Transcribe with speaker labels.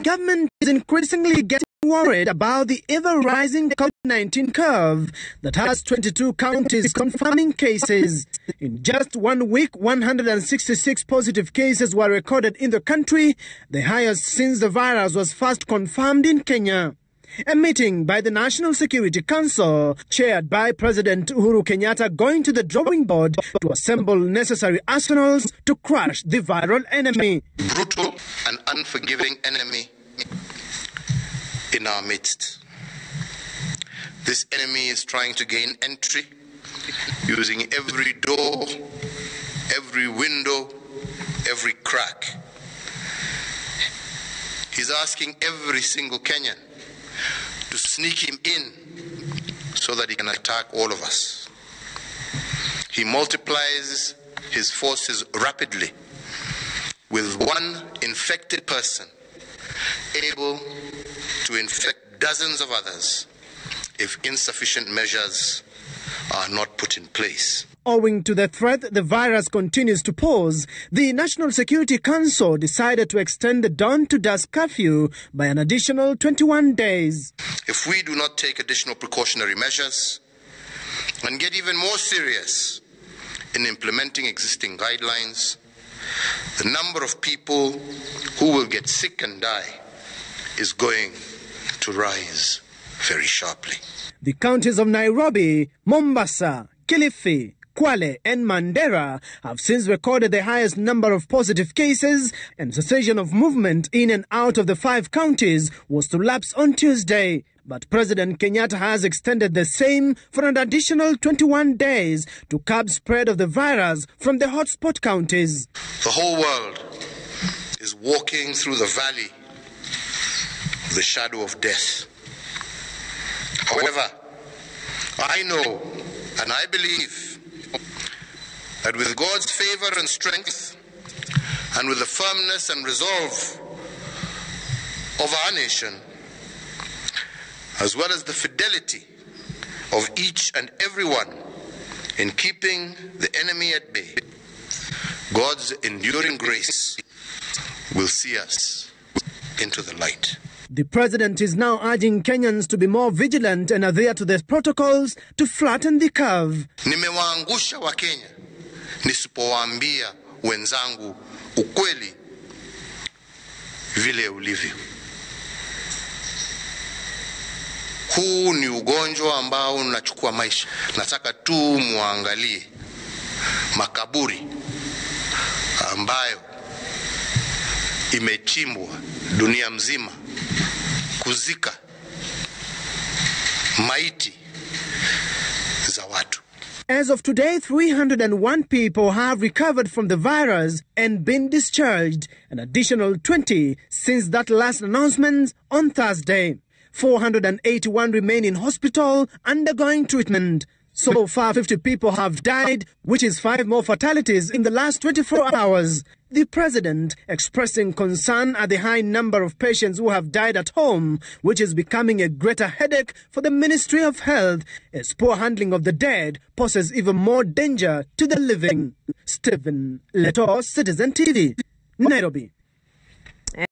Speaker 1: government is increasingly getting worried about the ever-rising COVID-19 curve that has 22 counties confirming cases. In just 1 week, 166 positive cases were recorded in the country, the highest since the virus was first confirmed in Kenya. A meeting by the National Security Council, chaired by President Uhuru Kenyatta, going to the drawing board to assemble necessary arsenals to crush the viral enemy.
Speaker 2: Brutal and unforgiving enemy in our midst. This enemy is trying to gain entry using every door, every window, every crack. He's asking every single Kenyan to sneak him in so that he can attack all of us. He multiplies his forces rapidly, with one infected person able to infect dozens of others if insufficient measures are not put in place.
Speaker 1: Owing to the threat the virus continues to pose, the National Security Council decided to extend the dawn-to-dusk curfew by an additional 21 days.
Speaker 2: If we do not take additional precautionary measures and get even more serious in implementing existing guidelines, the number of people who will get sick and die is going to rise very sharply.
Speaker 1: The counties of Nairobi, Mombasa, Kilifi, Kwale and Mandera have since recorded the highest number of positive cases, and cessation of movement in and out of the 5 counties was to lapse on Tuesday. But President Kenyatta has extended the same for an additional 21 days to curb spread of the virus from the hotspot counties.
Speaker 2: The whole world is walking through the valley of the shadow of death. However, I know and I believe that with God's favor and strength, and with the firmness and resolve of our nation, as well as the fidelity of each and every one in keeping the enemy at bay, God's enduring grace will see us into the light.
Speaker 1: The president is now urging Kenyans to be more vigilant and adhere to the protocols to flatten the curve.
Speaker 2: Nimewaangusha wa Kenya nisipowaambia wenzangu ukweli vile ulivyo. Huu ni ugonjwa ambao unachukua maisha. Nataka tu muangalie makaburi ambayo imechimbwa dunia mzima kuzika maiti za watu.
Speaker 1: As of today, 301 people have recovered from the virus and been discharged, an additional 20 since that last announcement on Thursday. 481 remain in hospital undergoing treatment. So far, 50 people have died, which is 5 more fatalities in the last 24 hours. The president expressing concern at the high number of patients who have died at home, which is becoming a greater headache for the Ministry of Health, as poor handling of the dead poses even more danger to the living. Stephen Leto, Citizen TV, Nairobi.